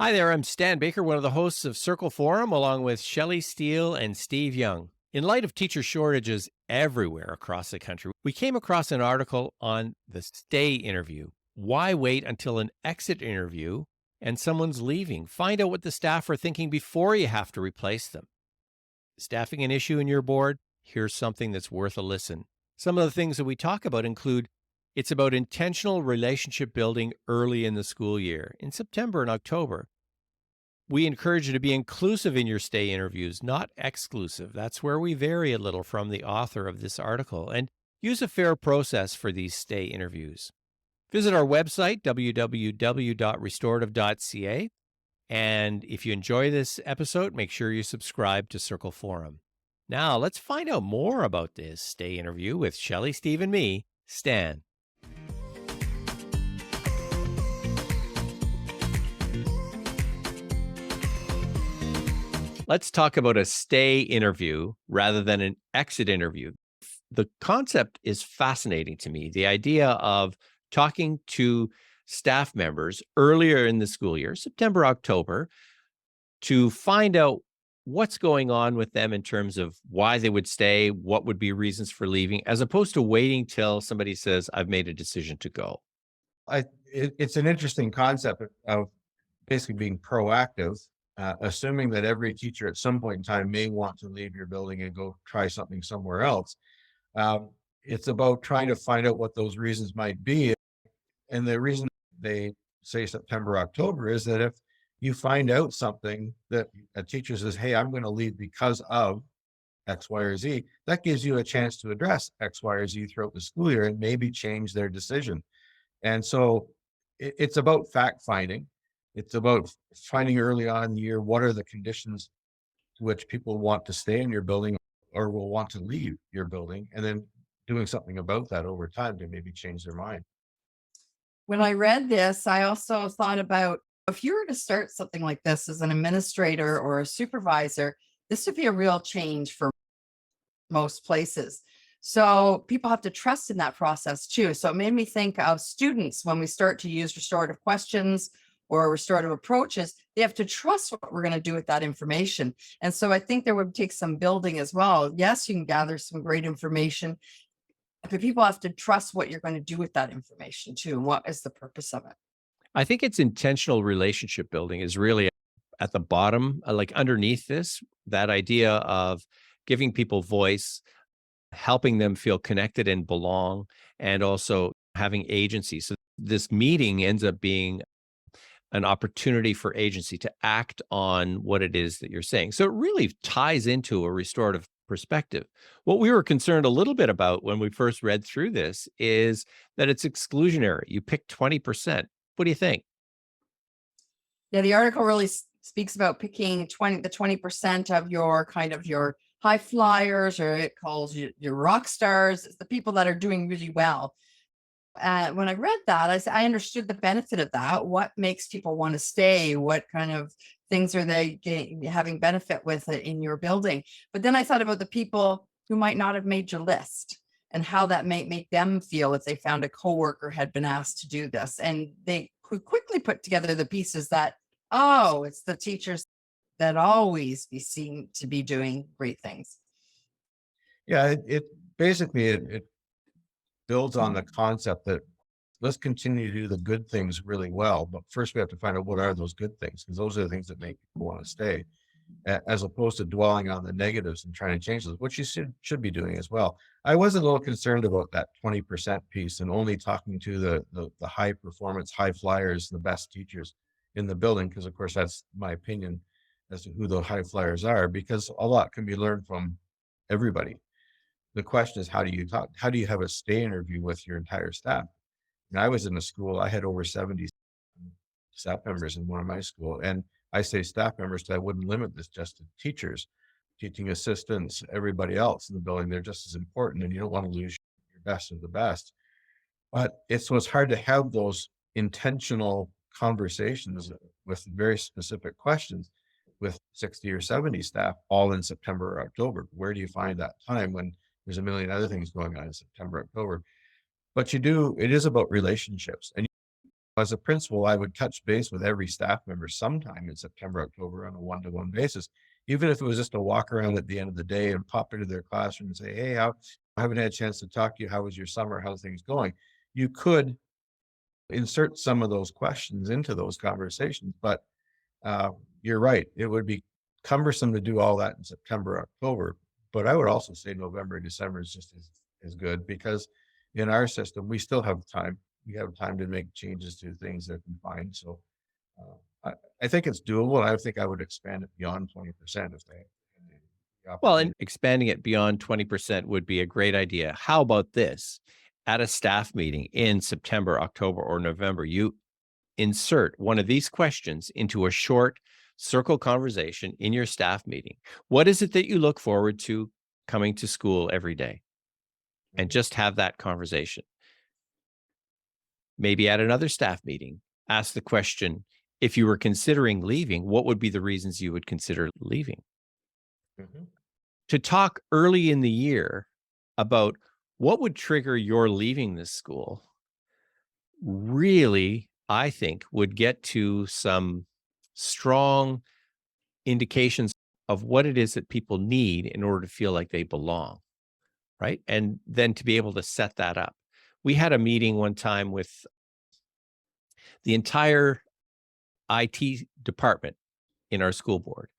Hi there, I'm Stan Baker, one of the hosts of Circle Forum, along with Shelley Steele and Steve Young. In light of teacher shortages everywhere across the country, we came across an article on the stay interview. Why wait until an exit interview and someone's leaving? Find out what the staff are thinking before you have to replace them. Staffing an issue in your board? Here's something that's worth a listen. Some of the things that we talk about include it's about intentional relationship building early in the school year, in September and October. We encourage you to be inclusive in your stay interviews, not exclusive. That's where we vary a little from the author of this article. And use a fair process for these stay interviews. Visit our website, www.restorative.ca. And if you enjoy this episode, make sure you subscribe to Circle Forum. Now, let's find out more about this stay interview with Shelley, Steve, and me, Stan. Let's talk about a stay interview rather than an exit interview. The concept is fascinating to me. The idea of talking to staff members earlier in the school year, September, October, to find out what's going on with them in terms of why they would stay, what would be reasons for leaving, as opposed to waiting till somebody says, I've made a decision to go. It's an interesting concept of basically being proactive, assuming that every teacher at some point in time may want to leave your building and go try something somewhere else. It's about trying to find out what those reasons might be. And the reason they say September, October is that if you find out something that a teacher says, hey, I'm going to leave because of X, Y, or Z, that gives you a chance to address X, Y, or Z throughout the school year and maybe change their decision. And so it's about fact finding. It's about finding early on in the year what are the conditions to which people want to stay in your building or will want to leave your building, and then doing something about that over time to maybe change their mind. When I read this, I also thought about if you were to start something like this as an administrator or a supervisor, this would be a real change for most places. So people have to trust in that process too. So it made me think of students when we start to use restorative questions or restorative approaches, they have to trust what we're going to do with that information. And so I think there would take some building as well. Yes, you can gather some great information, but people have to trust what you're going to do with that information too. And what is the purpose of it? I think it's intentional relationship building is really at the bottom, like underneath this, that idea of giving people voice, helping them feel connected and belong, and also having agency. So this meeting ends up being an opportunity for agency to act on what it is that you're saying. So it really ties into a restorative perspective. What we were concerned a little bit about when we first read through this is that it's exclusionary. You pick 20%. What do you think? Yeah, the article really speaks about picking 20% of your kind of your high flyers, or it calls you your rock stars. It's the people that are doing really well. When I read that, I understood the benefit of that. What makes people want to stay? What kind of things are they having benefit with it in your building? But then I thought about the people who might not have made your list and how that might make them feel if they found a coworker had been asked to do this. And they could quickly put together the pieces that, oh, it's the teachers that always be seen to be doing great things. Yeah, it basically it builds on the concept that let's continue to do the good things really well, but first we have to find out what are those good things, because those are the things that make people want to stay, as opposed to dwelling on the negatives and trying to change those, which you should be doing as well. I was a little concerned about that 20% piece and only talking to the high performance, high flyers, the best teachers in the building, because of course that's my opinion as to who the high flyers are, because a lot can be learned from everybody. The question is, how do you have a stay interview with your entire staff? And I was in a school, I had over 70 staff members in one of my school. And I say staff members, because I wouldn't limit this just to teachers, teaching assistants, everybody else in the building. They're just as important, and you don't want to lose your best of the best. But it's hard to have those intentional conversations with very specific questions with 60 or 70 staff all in September or October. Where do you find that time when there's a million other things going on in September, October? But it is about relationships. And As a principal, I would touch base with every staff member sometime in September, October on a one-to-one basis, even if it was just a walk around at the end of the day and pop into their classroom and say, hey, I haven't had a chance to talk to you. How was your summer? How's things going? You could insert some of those questions into those conversations, but you're right. It would be cumbersome to do all that in September, October, but I would also say November, December is just as good, because in our system, we still have time. We have time to make changes to things that we find. So I think it's doable. I think I would expand it beyond 20% if they had the Well, and opportunity. expanding it beyond 20% would be a great idea. How about this? At a staff meeting in September, October, or November, you insert one of these questions into a short circle conversation in your staff meeting. What is it that you look forward to coming to school every day? And just have that conversation. Maybe at another staff meeting, ask the question, if you were considering leaving, what would be the reasons you would consider leaving? Mhm. To talk early in the year about what would trigger your leaving this school really, I think, would get to some strong indications of what it is that people need in order to feel like they belong, right? And then to be able to set that up. We had a meeting one time with the entire IT department in our school board.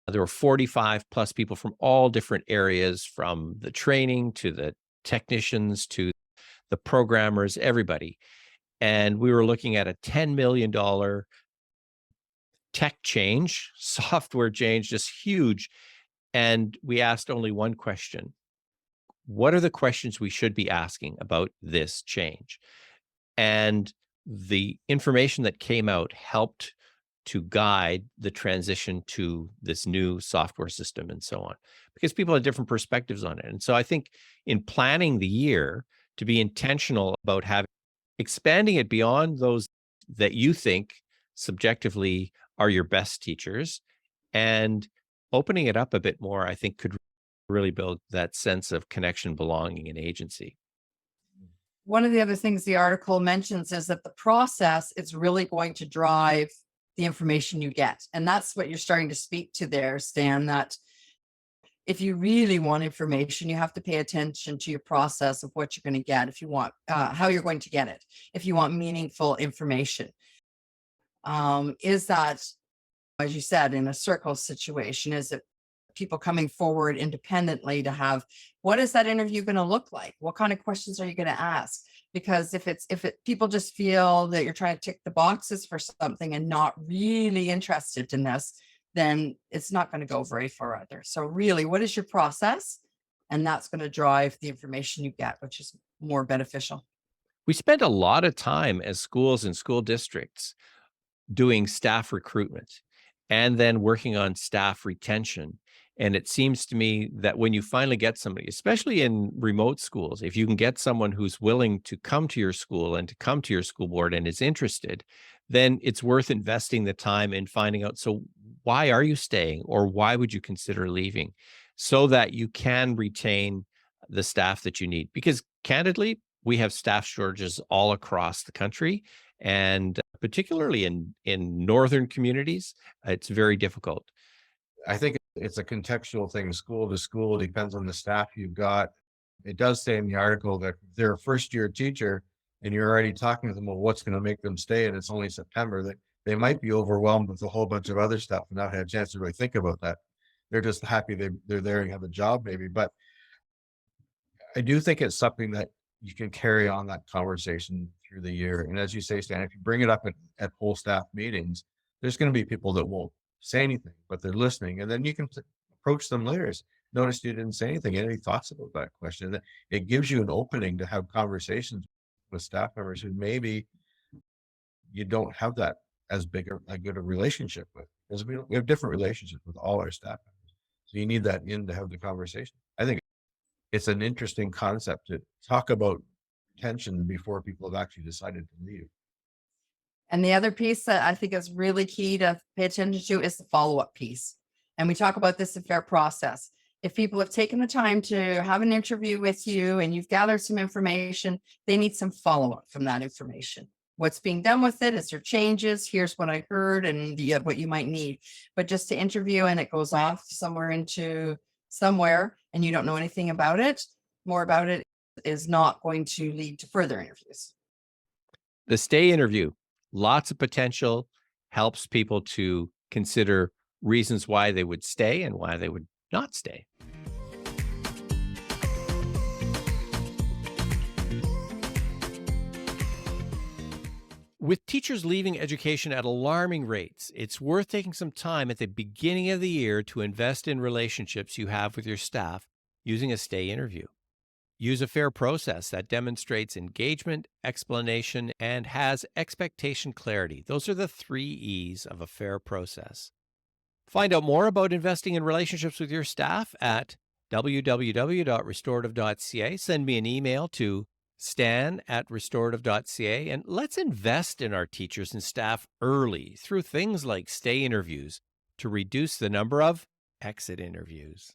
There were 45 plus people from all different areas, from the training to the technicians to the programmers, everybody. And we were looking at a $10 million tech change, software change, just huge. And we asked only one question. What are the questions we should be asking about this change? And the information that came out helped to guide the transition to this new software system and so on, because people have different perspectives on it. And so I think in planning the year, to be intentional about expanding it beyond those that you think subjectively are your best teachers, and opening it up a bit more, I think could really build that sense of connection, belonging, and agency. One of the other things the article mentions is that the process is really going to drive the information you get. And that's what you're starting to speak to there, Stan, that if you really want information, you have to pay attention to your process of what you're going to get. If you want, how you're going to get it, if you want meaningful information. Is that, as you said, in a circle situation, is it people coming forward independently to have, what is that interview going to look like? What kind of questions are you going to ask? Because if people just feel that you're trying to tick the boxes for something and not really interested in this, then it's not going to go very far either. So really, what is your process? And that's going to drive the information you get, which is more beneficial. We spend a lot of time as schools and school districts doing staff recruitment and then working on staff retention. And it seems to me that when you finally get somebody, especially in remote schools, if you can get someone who's willing to come to your school and to come to your school board and is interested, then it's worth investing the time in finding out, so why are you staying, or why would you consider leaving, so that you can retain the staff that you need. Because candidly, we have staff shortages all across the country, and particularly in northern communities, it's very difficult. I think it's a contextual thing, school to school, depends on the staff you've got. It does say in the article that if they're a first year teacher and you're already talking to them about what's going to make them stay, and it's only September, that they might be overwhelmed with a whole bunch of other stuff and not have a chance to really think about that. They're just happy they're there and have a job maybe. But I do think it's something that you can carry on that conversation through the year. And as you say, Stan, if you bring it up at whole staff meetings, there's going to be people that won't say anything, but they're listening. And then you can approach them later. Notice you didn't say anything. Any thoughts about that question? It gives you an opening to have conversations with staff members who maybe you don't have that as big a good a relationship with, because we have different relationships with all our staff members. So you need that in to have the conversation. I think it's an interesting concept to talk about tension before people have actually decided to leave. And the other piece that I think is really key to pay attention to is the follow-up piece. And we talk about this in fair process. If people have taken the time to have an interview with you and you've gathered some information, they need some follow-up from that information. what's being done with it. Is there changes? Here's what I heard and what you might need. But just to interview and it goes off somewhere into somewhere and you don't know anything about it, more about it is not going to lead to further interviews. The stay interview, lots of potential, helps people to consider reasons why they would stay and why they would not stay. With teachers leaving education at alarming rates, it's worth taking some time at the beginning of the year to invest in relationships you have with your staff using a stay interview. Use a fair process that demonstrates engagement, explanation, and has expectation clarity. Those are the 3 E's of a fair process. Find out more about investing in relationships with your staff at www.restorative.ca. Send me an email to stan@restorative.ca, and let's invest in our teachers and staff early through things like stay interviews to reduce the number of exit interviews.